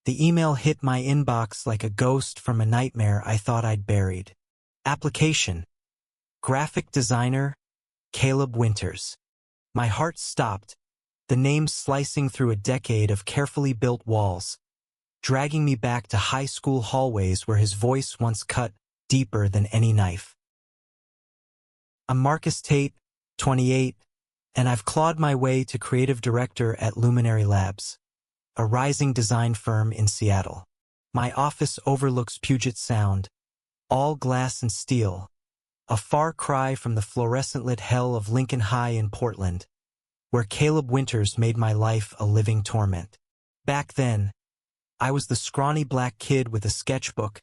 The email hit my inbox like a ghost from a nightmare I thought I'd buried. Application. Graphic designer, Caleb Winters. My heart stopped, the name slicing through a decade of carefully built walls, dragging me back to high school hallways where his voice once cut deeper than any knife. I'm Marcus Tate, 28, and I've clawed my way to creative director at Luminary Labs, a rising design firm in Seattle. My office overlooks Puget Sound, all glass and steel, a far cry from the fluorescent-lit hell of Lincoln High in Portland, where Caleb Winters made my life a living torment. Back then, I was the scrawny black kid with a sketchbook,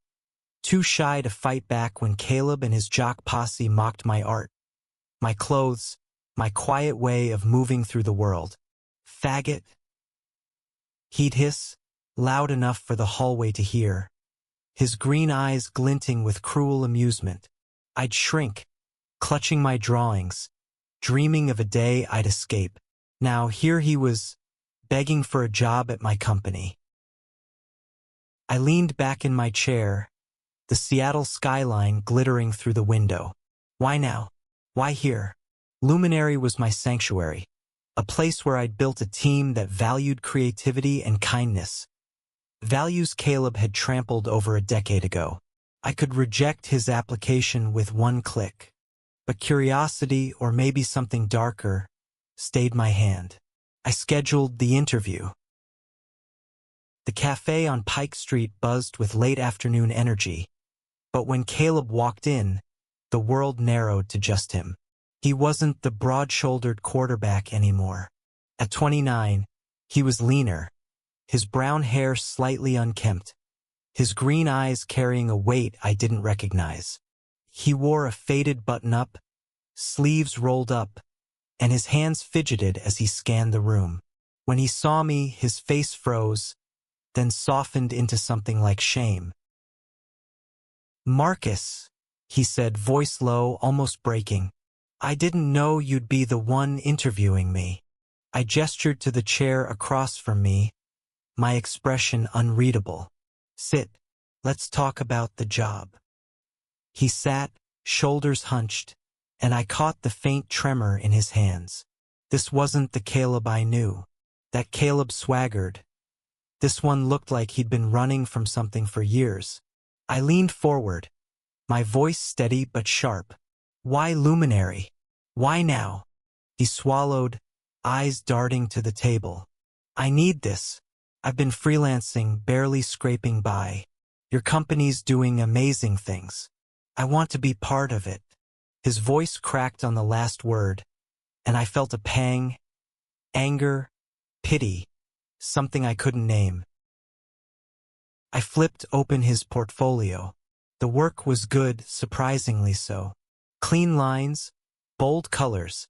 too shy to fight back when Caleb and his jock posse mocked my art, my clothes, my quiet way of moving through the world. Faggot. He'd hiss, loud enough for the hallway to hear, his green eyes glinting with cruel amusement. I'd shrink, clutching my drawings, dreaming of a day I'd escape. Now here he was, begging for a job at my company. I leaned back in my chair, the Seattle skyline glittering through the window. Why now? Why here? Luminary was my sanctuary, a place where I'd built a team that valued creativity and kindness. Values Caleb had trampled over a decade ago. I could reject his application with one click, but curiosity, or maybe something darker, stayed my hand. I scheduled the interview. The cafe on Pike Street buzzed with late afternoon energy, but when Caleb walked in, the world narrowed to just him. He wasn't the broad-shouldered quarterback anymore. At 29, he was leaner, his brown hair slightly unkempt, his green eyes carrying a weight I didn't recognize. He wore a faded button-up, sleeves rolled up, and his hands fidgeted as he scanned the room. When he saw me, his face froze, then softened into something like shame. "Marcus," he said, voice low, almost breaking. "I didn't know you'd be the one interviewing me." I gestured to the chair across from me, my expression unreadable. "Sit. Let's talk about the job." He sat, shoulders hunched, and I caught the faint tremor in his hands. This wasn't the Caleb I knew. That Caleb swaggered. This one looked like he'd been running from something for years. I leaned forward, my voice steady but sharp. "Why Luminary? Why now?" He swallowed, eyes darting to the table. "I need this. I've been freelancing, barely scraping by. Your company's doing amazing things. I want to be part of it." His voice cracked on the last word, and I felt a pang, anger, pity, something I couldn't name. I flipped open his portfolio. The work was good, surprisingly so. Clean lines, bold colors,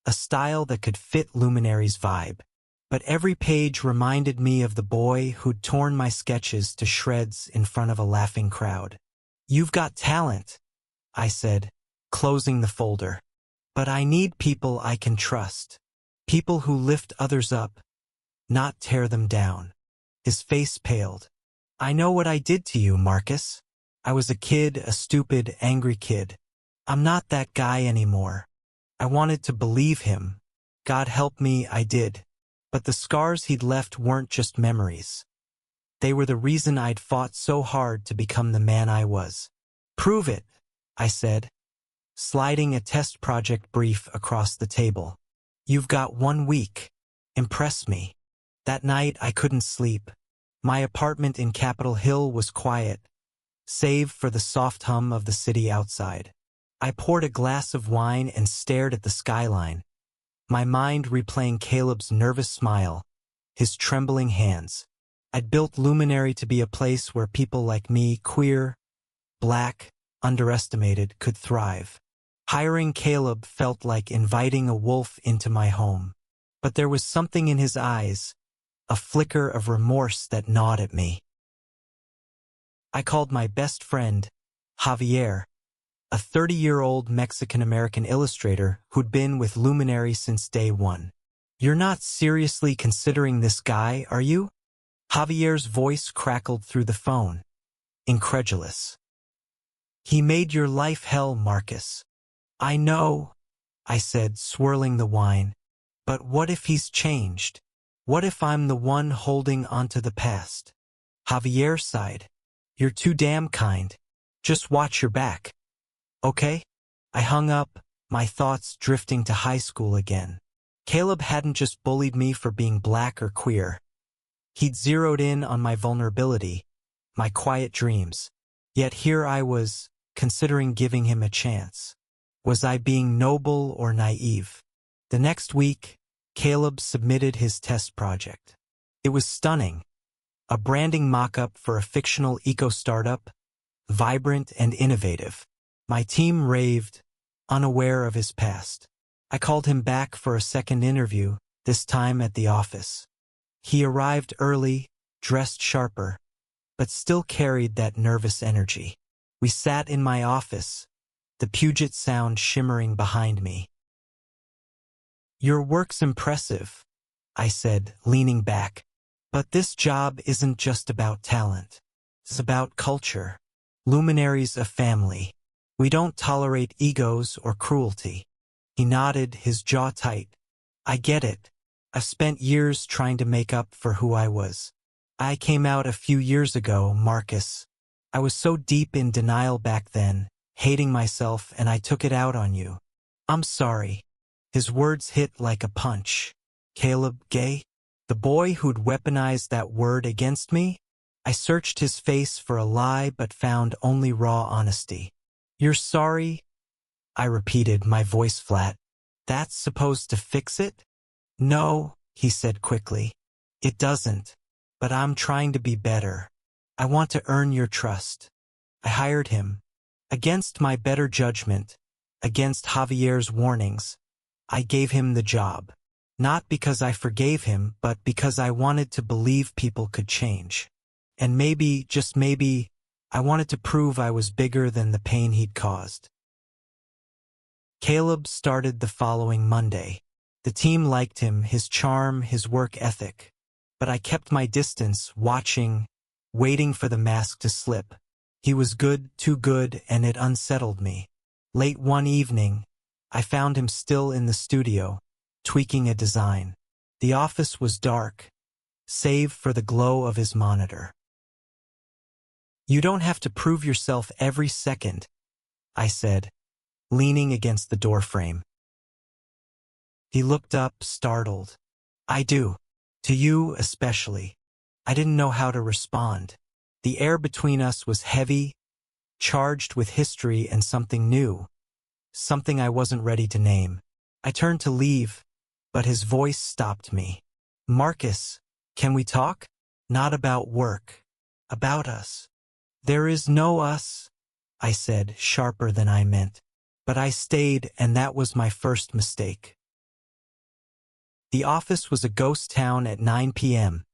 a style that could fit Luminary's vibe. But every page reminded me of the boy who'd torn my sketches to shreds in front of a laughing crowd. "You've got talent," I said, closing the folder. "But I need people I can trust. People who lift others up, not tear them down." His face paled. "I know what I did to you, Marcus. I was a kid, a stupid, angry kid. I'm not that guy anymore." I wanted to believe him. God help me, I did. But the scars he'd left weren't just memories. They were the reason I'd fought so hard to become the man I was. "Prove it," I said, sliding a test project brief across the table. "You've got 1 week. Impress me." That night I couldn't sleep. My apartment in Capitol Hill was quiet, save for the soft hum of the city outside. I poured a glass of wine and stared at the skyline, my mind replaying Caleb's nervous smile, his trembling hands. I'd built Luminary to be a place where people like me, queer, black, underestimated, could thrive. Hiring Caleb felt like inviting a wolf into my home. But there was something in his eyes, a flicker of remorse that gnawed at me. I called my best friend, Javier, a 30-year-old Mexican-American illustrator who'd been with Luminary since day one. "You're not seriously considering this guy, are you?" Javier's voice crackled through the phone, incredulous. He made your life hell, Marcus. I know, I said, swirling the wine. But what if he's changed? What if I'm the one holding onto the past? Javier sighed. You're too damn kind. Just watch your back. Okay? I hung up, my thoughts drifting to high school again. Caleb hadn't just bullied me for being black or queer. He'd zeroed in on my vulnerability, my quiet dreams. Yet here I was, considering giving him a chance. Was I being noble or naive? The next week, Caleb submitted his test project. It was stunning. A branding mock-up for a fictional eco-startup, vibrant and innovative. My team raved, unaware of his past. I called him back for a second interview, this time at the office. He arrived early, dressed sharper, but still carried that nervous energy. We sat in my office, the Puget Sound shimmering behind me. Your work's impressive, I said, leaning back. But this job isn't just about talent. It's about culture. Luminaries of family. We don't tolerate egos or cruelty. He nodded, his jaw tight. I get it. I've spent years trying to make up for who I was. I came out a few years ago, Marcus. I was so deep in denial back then, hating myself, and I took it out on you. I'm sorry. His words hit like a punch. Caleb, gay? The boy who'd weaponized that word against me? I searched his face for a lie but found only raw honesty. You're sorry? I repeated, my voice flat. That's supposed to fix it? No, he said quickly. It doesn't. But I'm trying to be better. I want to earn your trust. I hired him. Against my better judgment, against Javier's warnings, I gave him the job. Not because I forgave him, but because I wanted to believe people could change. And maybe, just maybe, I wanted to prove I was bigger than the pain he'd caused. Caleb started the following Monday. The team liked him, his charm, his work ethic. But I kept my distance, watching, waiting for the mask to slip. He was good, too good, and it unsettled me. Late one evening, I found him still in the studio, tweaking a design. The office was dark, save for the glow of his monitor. You don't have to prove yourself every second, I said, leaning against the doorframe. He looked up, startled. I do. To you especially. I didn't know how to respond. The air between us was heavy, charged with history and something new, something I wasn't ready to name. I turned to leave, but his voice stopped me. Marcus, can we talk? Not about work. About us. There is no us, I said, sharper than I meant. But I stayed, and that was my first mistake. The office was a ghost town at 9 p.m.,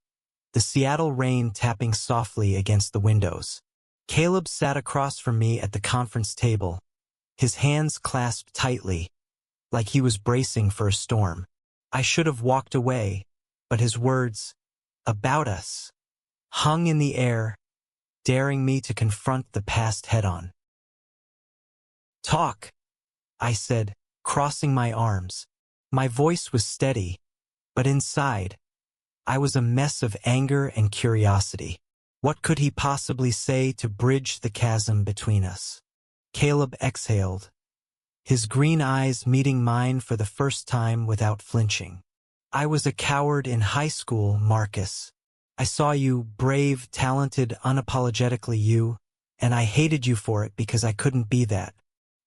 the Seattle rain tapping softly against the windows. Caleb sat across from me at the conference table, his hands clasped tightly, like he was bracing for a storm. I should have walked away, but his words, about us, hung in the air, daring me to confront the past head-on. Talk, I said, crossing my arms. My voice was steady, but inside, I was a mess of anger and curiosity. What could he possibly say to bridge the chasm between us? Caleb exhaled, his green eyes meeting mine for the first time without flinching. I was a coward in high school, Marcus. I saw you, brave, talented, unapologetically you, and I hated you for it because I couldn't be that.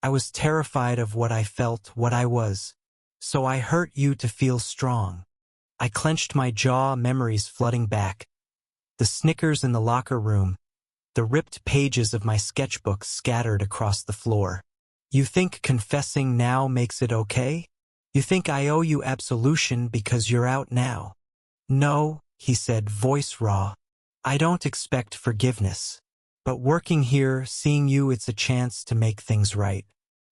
I was terrified of what I felt, what I was. So I hurt you to feel strong. I clenched my jaw, memories flooding back. The Snickers in the locker room, the ripped pages of my sketchbook scattered across the floor. You think confessing now makes it okay? You think I owe you absolution because you're out now? No, he said, voice raw. I don't expect forgiveness. But working here, seeing you, it's a chance to make things right.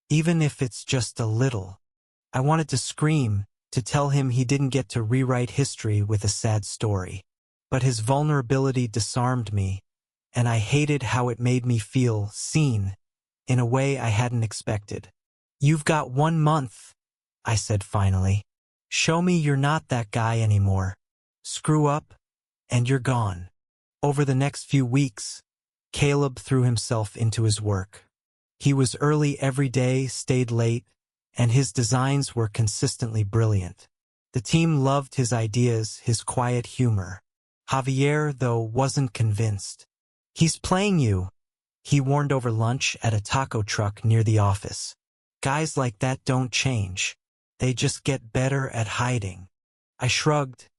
Even if it's just a little. I wanted to scream, to tell him he didn't get to rewrite history with a sad story. But his vulnerability disarmed me, and I hated how it made me feel seen in a way I hadn't expected. "You've got 1 month," I said finally. "Show me you're not that guy anymore. Screw up, and you're gone." Over the next few weeks, Caleb threw himself into his work. He was early every day, stayed late, and his designs were consistently brilliant. The team loved his ideas, his quiet humor. Javier, though, wasn't convinced. "He's playing you," he warned over lunch at a taco truck near the office. "Guys like that don't change. They just get better at hiding." I shrugged,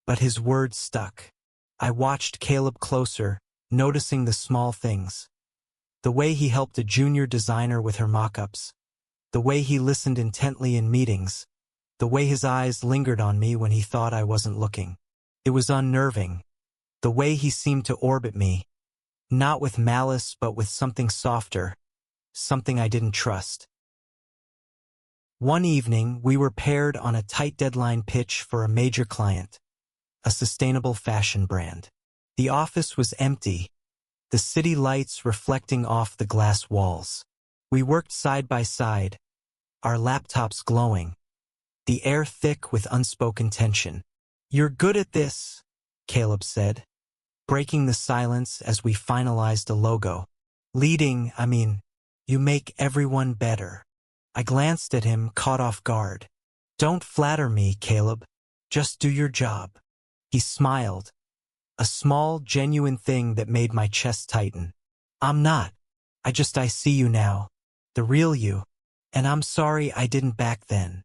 but his words stuck. I watched Caleb closer, noticing the small things. The way he helped a junior designer with her mock-ups. The way he listened intently in meetings. The way his eyes lingered on me when he thought I wasn't looking. It was unnerving. The way he seemed to orbit me. Not with malice, but with something softer. Something I didn't trust. One evening, we were paired on a tight deadline pitch for a major client. A sustainable fashion brand. The office was empty, the city lights reflecting off the glass walls. We worked side by side, our laptops glowing, the air thick with unspoken tension. "You're good at this," Caleb said, breaking the silence as we finalized a logo. You make everyone better." I glanced at him, caught off guard. "Don't flatter me, Caleb. Just do your job." He smiled. A small, genuine thing that made my chest tighten. "I'm not. I see you now. The real you. And I'm sorry I didn't back then."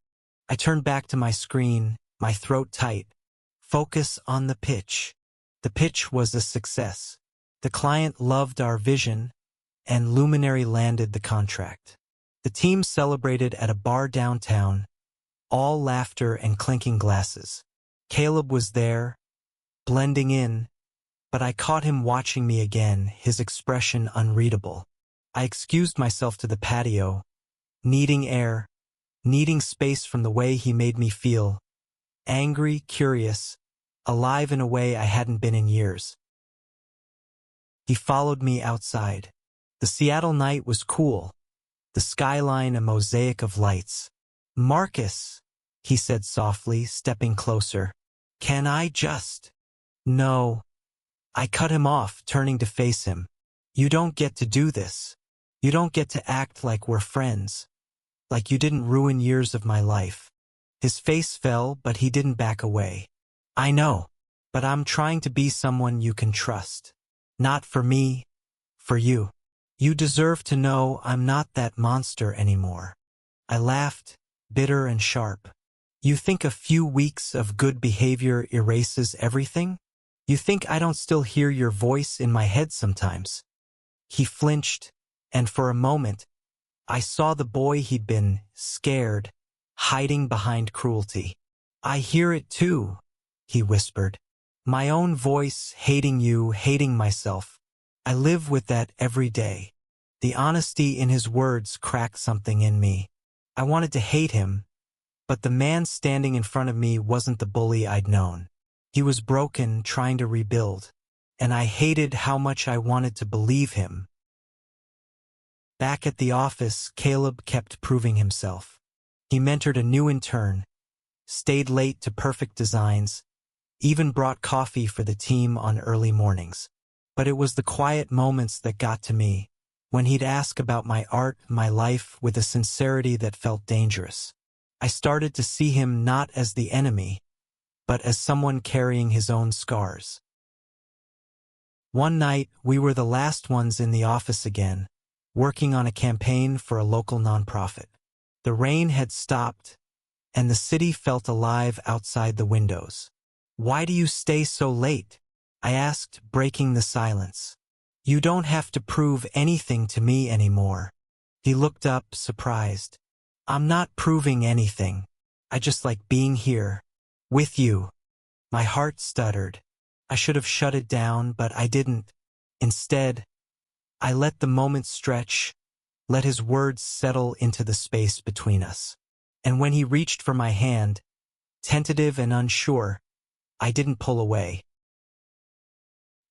I turned back to my screen, my throat tight. Focus on the pitch. The pitch was a success. The client loved our vision, and Luminary landed the contract. The team celebrated at a bar downtown, all laughter and clinking glasses. Caleb was there, blending in, but I caught him watching me again, his expression unreadable. I excused myself to the patio, needing air, needing space from the way he made me feel. Angry, curious, alive in a way I hadn't been in years. He followed me outside. The Seattle night was cool, the skyline a mosaic of lights. "Marcus," he said softly, stepping closer. "Can I just—" "No." I cut him off, turning to face him. "You don't get to do this. You don't get to act like we're friends. Like you didn't ruin years of my life." His face fell, but he didn't back away. "I know, but I'm trying to be someone you can trust. Not for me, for you. You deserve to know I'm not that monster anymore." I laughed, bitter and sharp. "You think a few weeks of good behavior erases everything? You think I don't still hear your voice in my head sometimes?" He flinched, and for a moment, I saw the boy he'd been, scared, hiding behind cruelty. "I hear it too," he whispered. "My own voice, hating you, hating myself. I live with that every day." The honesty in his words cracked something in me. I wanted to hate him, but the man standing in front of me wasn't the bully I'd known. He was broken, trying to rebuild, and I hated how much I wanted to believe him. Back at the office, Caleb kept proving himself. He mentored a new intern, stayed late to perfect designs, even brought coffee for the team on early mornings. But it was the quiet moments that got to me, when he'd ask about my art, my life, with a sincerity that felt dangerous. I started to see him not as the enemy, but as someone carrying his own scars. One night, we were the last ones in the office again, working on a campaign for a local nonprofit. The rain had stopped, and the city felt alive outside the windows. "Why do you stay so late?" I asked, breaking the silence. "You don't have to prove anything to me anymore." He looked up, surprised. "I'm not proving anything. I just like being here, with you." My heart stuttered. I should have shut it down, but I didn't. Instead, I let the moment stretch, let his words settle into the space between us. And when he reached for my hand, tentative and unsure, I didn't pull away.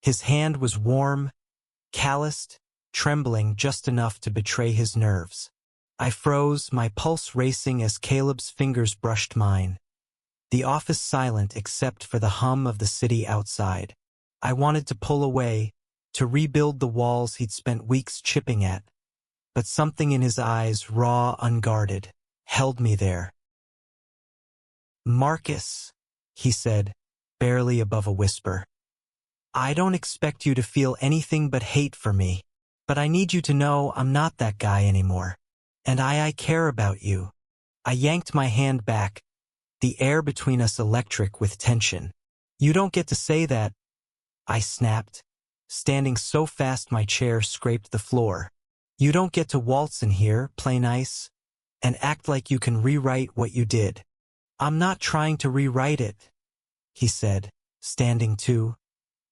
His hand was warm, calloused, trembling just enough to betray his nerves. I froze, my pulse racing as Caleb's fingers brushed mine. The office silent except for the hum of the city outside. I wanted to pull away, to rebuild the walls he'd spent weeks chipping at, but something in his eyes, raw, unguarded, held me there. "Marcus," he said, barely above a whisper. "I don't expect you to feel anything but hate for me, but I need you to know I'm not that guy anymore. And I care about you." I yanked my hand back, the air between us electric with tension. "You don't get to say that," I snapped, standing so fast my chair scraped the floor. "You don't get to waltz in here, play nice, and act like you can rewrite what you did." "I'm not trying to rewrite it," he said, standing too,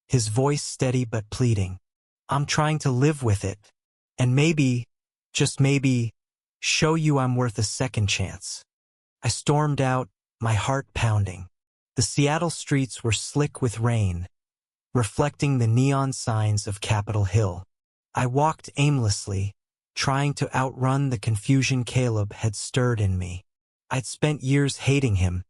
his voice steady but pleading. "I'm trying to live with it, and maybe, just maybe, show you I'm worth a second chance." I stormed out, my heart pounding. The Seattle streets were slick with rain, reflecting the neon signs of Capitol Hill. I walked aimlessly, trying to outrun the confusion Caleb had stirred in me. I'd spent years hating him,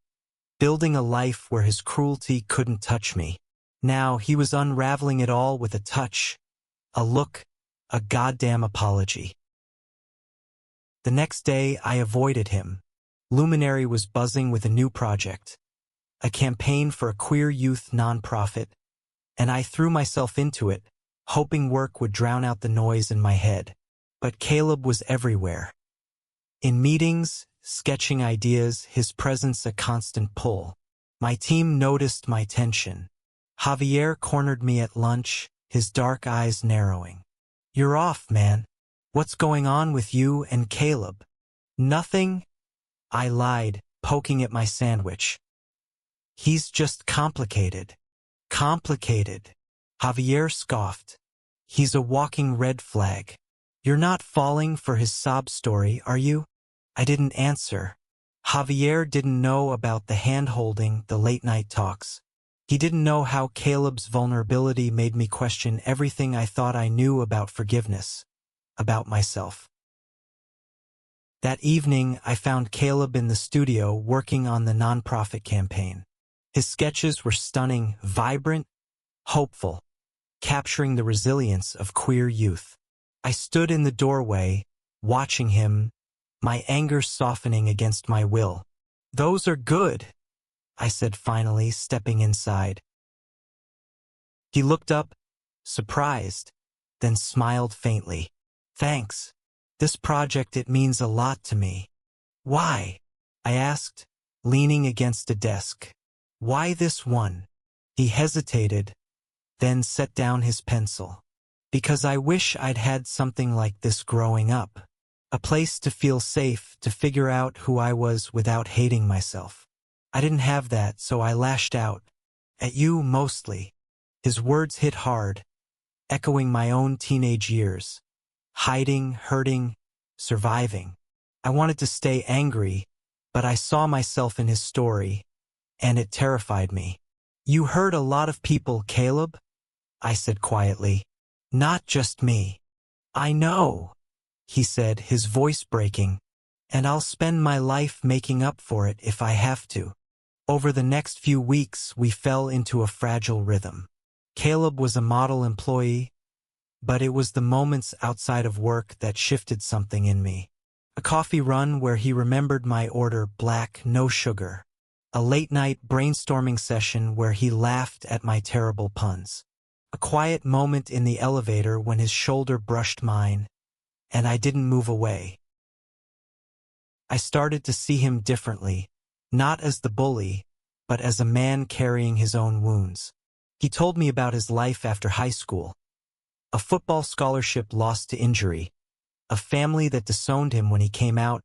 building a life where his cruelty couldn't touch me. Now he was unraveling it all with a touch, a look, a goddamn apology. The next day I avoided him. Luminary was buzzing with a new project, a campaign for a queer youth nonprofit, and I threw myself into it, hoping work would drown out the noise in my head. But Caleb was everywhere. In meetings, sketching ideas, his presence a constant pull. My team noticed my tension. Javier cornered me at lunch, his dark eyes narrowing. "You're off, man. What's going on with you and Caleb?" "Nothing," I lied, poking at my sandwich. "He's just complicated." "Complicated?" Javier scoffed. "He's a walking red flag. You're not falling for his sob story, are you?" I didn't answer. Javier didn't know about the hand-holding, the late-night talks. He didn't know how Caleb's vulnerability made me question everything I thought I knew about forgiveness, about myself. That evening, I found Caleb in the studio working on the nonprofit campaign. His sketches were stunning, vibrant, hopeful, capturing the resilience of queer youth. I stood in the doorway, watching him, my anger softening against my will. "Those are good," I said finally, stepping inside. He looked up, surprised, then smiled faintly. "Thanks. This project, it means a lot to me." "Why?" I asked, leaning against a desk. "Why this one?" He hesitated, then set down his pencil. "Because I wish I'd had something like this growing up. A place to feel safe, to figure out who I was without hating myself. I didn't have that, so I lashed out. At you, mostly." His words hit hard, echoing my own teenage years. Hiding, hurting, surviving. I wanted to stay angry, but I saw myself in his story, and it terrified me. "You hurt a lot of people, Caleb," I said quietly. "Not just me." "I know," he said, his voice breaking, "and I'll spend my life making up for it if I have to." Over the next few weeks, we fell into a fragile rhythm. Caleb was a model employee, but it was the moments outside of work that shifted something in me. A coffee run where he remembered my order, black, no sugar. A late-night brainstorming session where he laughed at my terrible puns. A quiet moment in the elevator when his shoulder brushed mine, and I didn't move away. I started to see him differently, not as the bully, but as a man carrying his own wounds. He told me about his life after high school. A football scholarship lost to injury, a family that disowned him when he came out,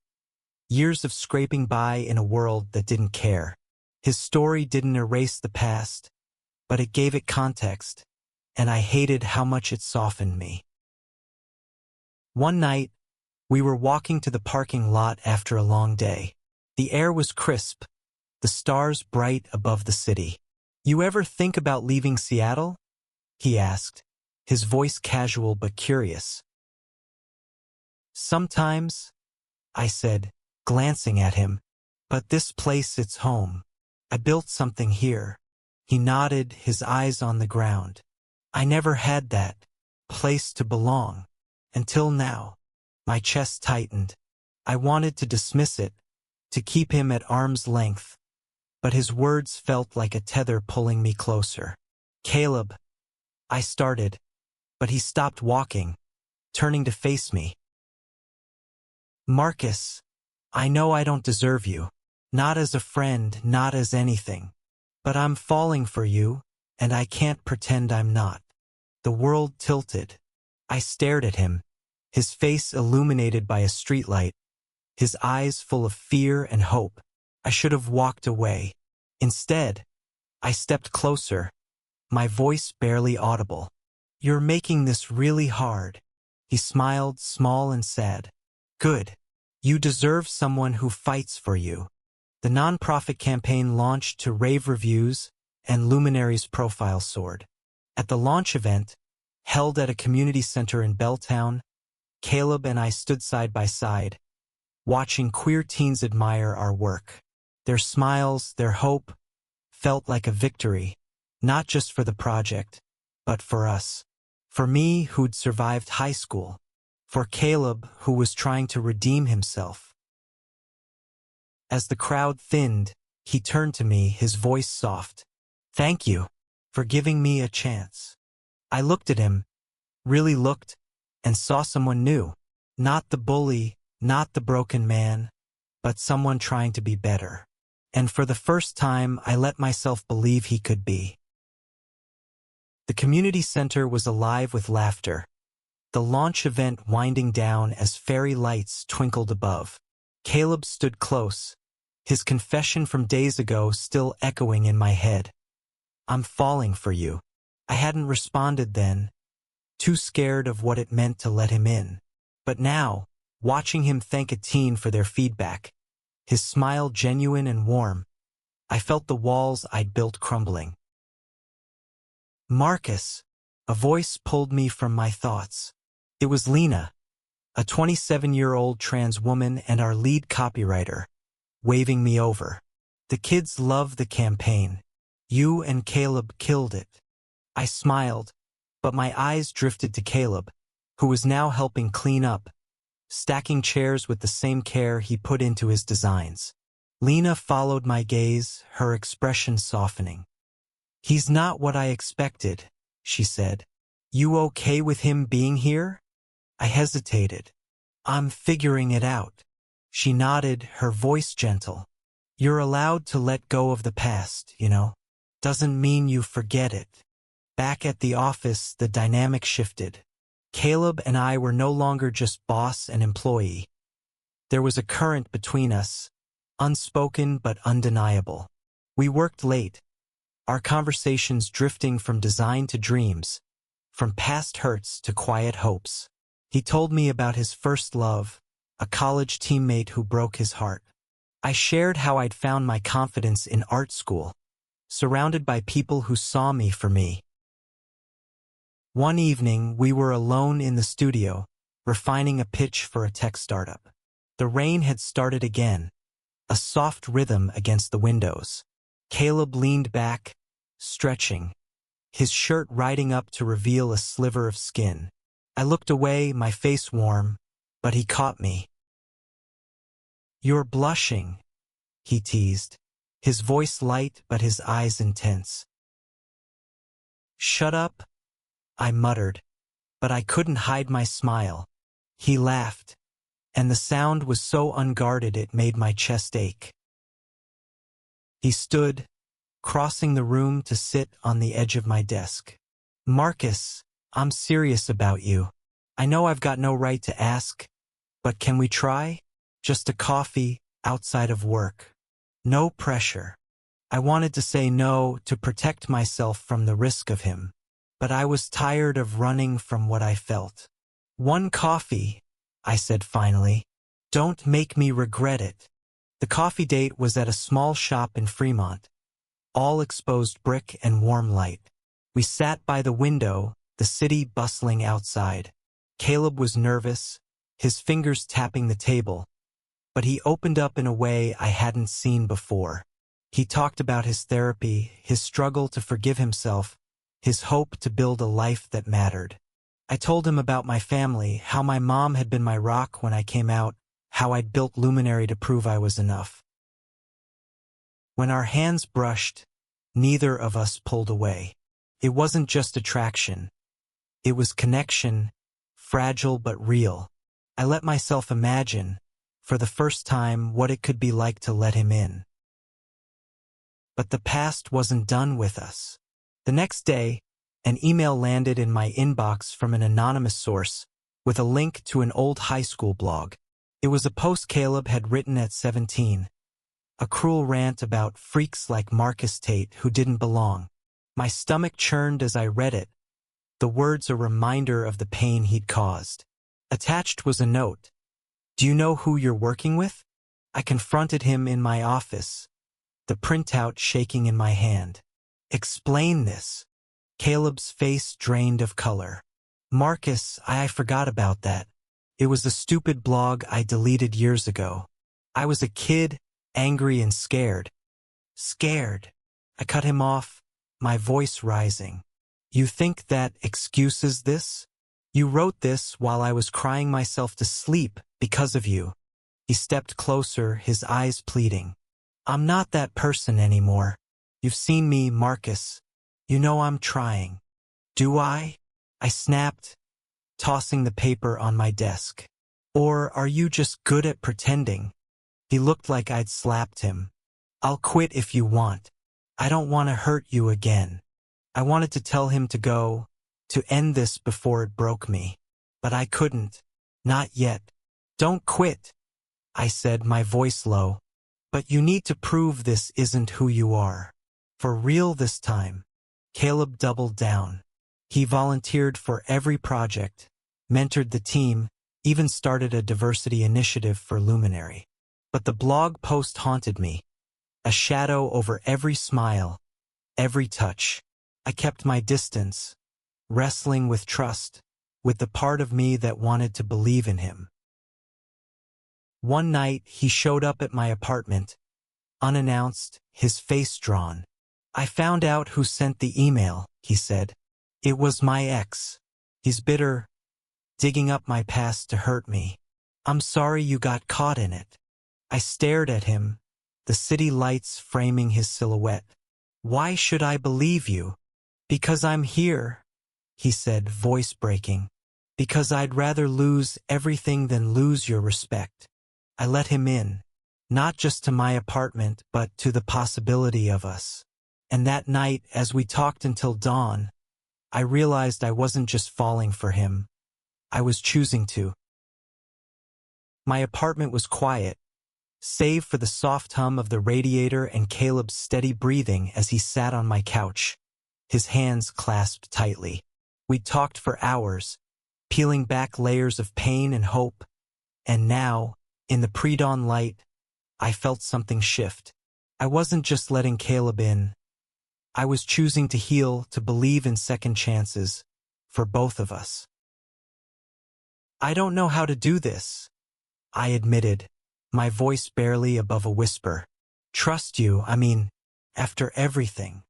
years of scraping by in a world that didn't care. His story didn't erase the past, but it gave it context, and I hated how much it softened me. One night, we were walking to the parking lot after a long day. The air was crisp, the stars bright above the city. "You ever think about leaving Seattle?" he asked, his voice casual but curious. Sometimes, I said, glancing at him, but this place it's home. I built something here. He nodded, his eyes on the ground. I never had that place to belong. Until now. My chest tightened. I wanted to dismiss it, to keep him at arm's length, but his words felt like a tether pulling me closer. Caleb, I started, but he stopped walking, turning to face me. Marcus, I know I don't deserve you, not as a friend, not as anything, but I'm falling for you, and I can't pretend I'm not. The world tilted. I stared at him, his face illuminated by a streetlight, his eyes full of fear and hope. I should have walked away. Instead, I stepped closer, my voice barely audible. You're making this really hard. He smiled, small and sad. Good. You deserve someone who fights for you. The nonprofit campaign launched to rave reviews, and Luminary's profile soared. At the launch event, held at a community center in Belltown, Caleb and I stood side by side, watching queer teens admire our work. Their smiles, their hope, felt like a victory, not just for the project, but for us. For me, who'd survived high school. For Caleb, who was trying to redeem himself. As the crowd thinned, he turned to me, his voice soft. Thank you for giving me a chance. I looked at him, really looked, and saw someone new. Not the bully, not the broken man, but someone trying to be better. And for the first time, I let myself believe he could be. The community center was alive with laughter, the launch event winding down as fairy lights twinkled above. Caleb stood close, his confession from days ago still echoing in my head. I'm falling for you. I hadn't responded then, too scared of what it meant to let him in. But now, watching him thank a teen for their feedback, his smile genuine and warm, I felt the walls I'd built crumbling. Marcus, a voice pulled me from my thoughts. It was Lena, a 27-year-old trans woman and our lead copywriter, waving me over. The kids love the campaign. You and Caleb killed it. I smiled, but my eyes drifted to Caleb, who was now helping clean up, stacking chairs with the same care he put into his designs. Lena followed my gaze, her expression softening. He's not what I expected, she said. You okay with him being here? I hesitated. I'm figuring it out. She nodded, her voice gentle. You're allowed to let go of the past, you know. Doesn't mean you forget it. Back at the office, the dynamic shifted. Caleb and I were no longer just boss and employee. There was a current between us, unspoken but undeniable. We worked late, our conversations drifting from design to dreams, from past hurts to quiet hopes. He told me about his first love, a college teammate who broke his heart. I shared how I'd found my confidence in art school, surrounded by people who saw me for me. One evening, we were alone in the studio, refining a pitch for a tech startup. The rain had started again, a soft rhythm against the windows. Caleb leaned back, stretching, his shirt riding up to reveal a sliver of skin. I looked away, my face warm, but he caught me. You're blushing, he teased, his voice light but his eyes intense. Shut up, I muttered, but I couldn't hide my smile. He laughed, and the sound was so unguarded it made my chest ache. He stood, crossing the room to sit on the edge of my desk. Marcus, I'm serious about you. I know I've got no right to ask, but can we try? Just a coffee, outside of work. No pressure. I wanted to say no to protect myself from the risk of him, but I was tired of running from what I felt. One coffee, I said finally. Don't make me regret it. The coffee date was at a small shop in Fremont, all exposed brick and warm light. We sat by the window, the city bustling outside. Caleb was nervous, his fingers tapping the table, but he opened up in a way I hadn't seen before. He talked about his therapy, his struggle to forgive himself, his hope to build a life that mattered. I told him about my family, how my mom had been my rock when I came out, how I'd built Luminary to prove I was enough. When our hands brushed, neither of us pulled away. It wasn't just attraction. It was connection, fragile but real. I let myself imagine, for the first time, what it could be like to let him in. But the past wasn't done with us. The next day, an email landed in my inbox from an anonymous source with a link to an old high school blog. It was a post Caleb had written at 17, a cruel rant about freaks like Marcus Tate who didn't belong. My stomach churned as I read it, the words a reminder of the pain he'd caused. Attached was a note. "Do you know who you're working with?" I confronted him in my office, the printout shaking in my hand. "Explain this." Caleb's face drained of color. "Marcus, I forgot about that. It was a stupid blog I deleted years ago. I was a kid, angry and scared." Scared. I cut him off, my voice rising. "You think that excuses this? You wrote this while I was crying myself to sleep because of you." He stepped closer, his eyes pleading. "I'm not that person anymore. You've seen me, Marcus. You know I'm trying." "Do I?" I snapped, tossing the paper on my desk. "Or are you just good at pretending?" He looked like I'd slapped him. "I'll quit if you want. I don't want to hurt you again." I wanted to tell him to go, to end this before it broke me. But I couldn't. Not yet. "Don't quit," I said, my voice low. "But you need to prove this isn't who you are. For real this time." Caleb doubled down. He volunteered for every project, mentored the team, even started a diversity initiative for Luminary. But the blog post haunted me, a shadow over every smile, every touch. I kept my distance, wrestling with trust, with the part of me that wanted to believe in him. One night, he showed up at my apartment, unannounced, his face drawn. "I found out who sent the email," he said. "It was my ex. He's bitter, digging up my past to hurt me. I'm sorry you got caught in it." I stared at him, the city lights framing his silhouette. "Why should I believe you?" "Because I'm here," he said, voice breaking. "Because I'd rather lose everything than lose your respect." I let him in, not just to my apartment, but to the possibility of us. And that night, as we talked until dawn, I realized I wasn't just falling for him. I was choosing to. My apartment was quiet, save for the soft hum of the radiator and Caleb's steady breathing as he sat on my couch, his hands clasped tightly. We talked for hours, peeling back layers of pain and hope, and now, in the pre-dawn light, I felt something shift. I wasn't just letting Caleb in. I was choosing to heal, to believe in second chances, for both of us. "I don't know how to do this," I admitted, my voice barely above a whisper. "Trust you, after everything."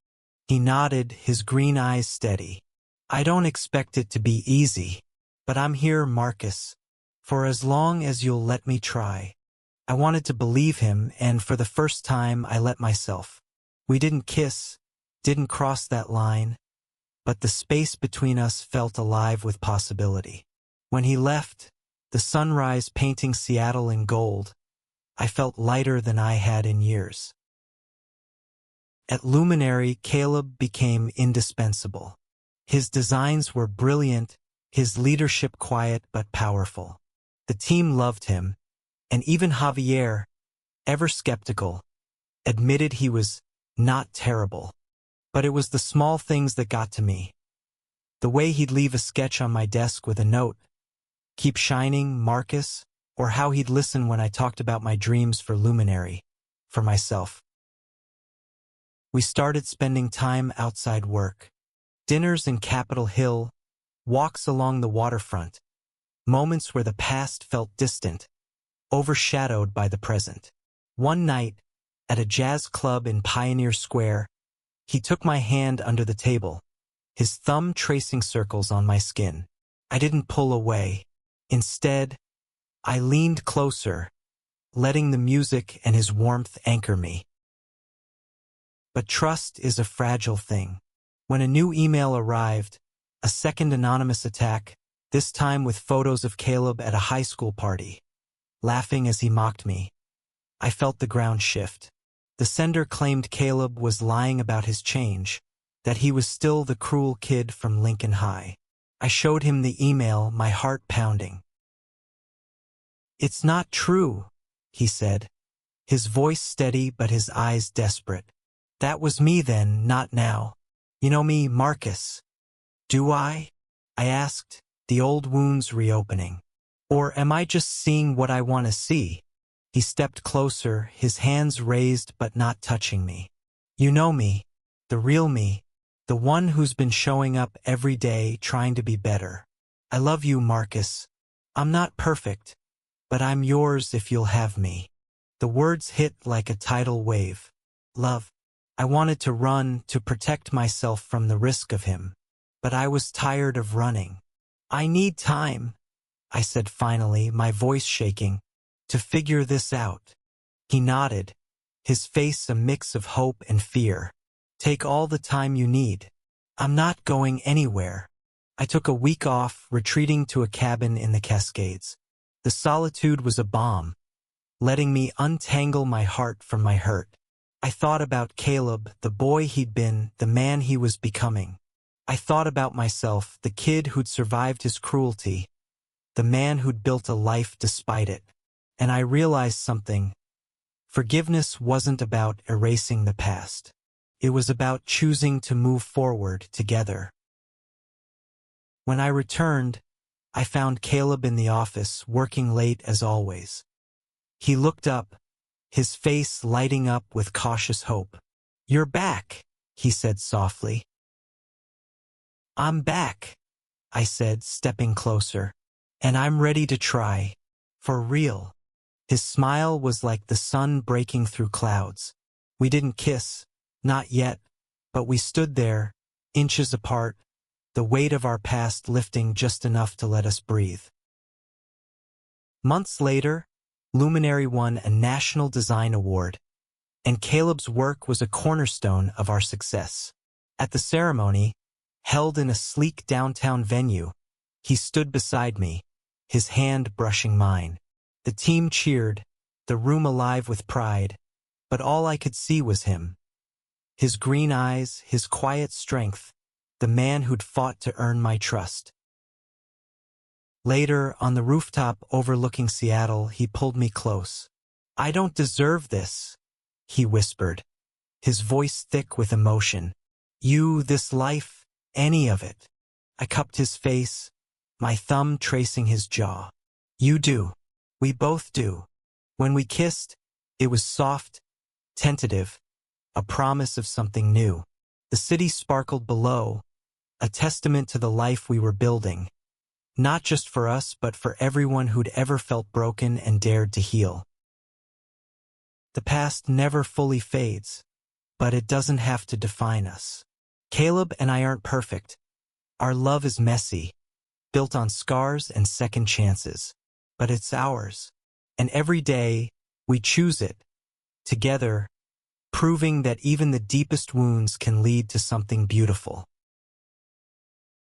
He nodded, his green eyes steady. "I don't expect it to be easy, but I'm here, Marcus, for as long as you'll let me try." I wanted to believe him, and for the first time I let myself. We didn't kiss, didn't cross that line, but the space between us felt alive with possibility. When he left, the sunrise painting Seattle in gold, I felt lighter than I had in years. At Luminary, Caleb became indispensable. His designs were brilliant, his leadership quiet but powerful. The team loved him, and even Javier, ever skeptical, admitted he was not terrible. But it was the small things that got to me. The way he'd leave a sketch on my desk with a note, "Keep shining, Marcus," or how he'd listen when I talked about my dreams for Luminary, for myself. We started spending time outside work. Dinners in Capitol Hill, walks along the waterfront, moments where the past felt distant, overshadowed by the present. One night, at a jazz club in Pioneer Square, he took my hand under the table, his thumb tracing circles on my skin. I didn't pull away. Instead, I leaned closer, letting the music and his warmth anchor me. But trust is a fragile thing. When a new email arrived, a second anonymous attack, this time with photos of Caleb at a high school party, laughing as he mocked me, I felt the ground shift. The sender claimed Caleb was lying about his change, that he was still the cruel kid from Lincoln High. I showed him the email, my heart pounding. "It's not true," he said, his voice steady but his eyes desperate. "That was me then, not now. You know me, Marcus." "Do I?" I asked, the old wounds reopening. "Or am I just seeing what I want to see?" He stepped closer, his hands raised but not touching me. "You know me, the real me, the one who's been showing up every day trying to be better. I love you, Marcus. I'm not perfect, but I'm yours if you'll have me." The words hit like a tidal wave. Love. I wanted to run, to protect myself from the risk of him, but I was tired of running. "I need time," I said finally, my voice shaking, "to figure this out." He nodded, his face a mix of hope and fear. "Take all the time you need. I'm not going anywhere." I took a week off, retreating to a cabin in the Cascades. The solitude was a balm, letting me untangle my heart from my hurt. I thought about Caleb, the boy he'd been, the man he was becoming. I thought about myself, the kid who'd survived his cruelty, the man who'd built a life despite it. And I realized something. Forgiveness wasn't about erasing the past. It was about choosing to move forward together. When I returned, I found Caleb in the office, working late as always. He looked up, his face lighting up with cautious hope. "You're back," he said softly. "I'm back," I said, stepping closer. "And I'm ready to try. For real." His smile was like the sun breaking through clouds. We didn't kiss, not yet, but we stood there, inches apart, the weight of our past lifting just enough to let us breathe. Months later, Luminary won a National Design Award, and Caleb's work was a cornerstone of our success. At the ceremony, held in a sleek downtown venue, he stood beside me, his hand brushing mine. The team cheered, the room alive with pride, but all I could see was him. His green eyes, his quiet strength, the man who'd fought to earn my trust. Later, on the rooftop overlooking Seattle, he pulled me close. "I don't deserve this," he whispered, his voice thick with emotion. "You, this life, any of it." I cupped his face, my thumb tracing his jaw. "You do. We both do." When we kissed, it was soft, tentative, a promise of something new. The city sparkled below, a testament to the life we were building. Not just for us, but for everyone who'd ever felt broken and dared to heal. The past never fully fades, but it doesn't have to define us. Caleb and I aren't perfect. Our love is messy, built on scars and second chances, but it's ours. And every day, we choose it, together, proving that even the deepest wounds can lead to something beautiful.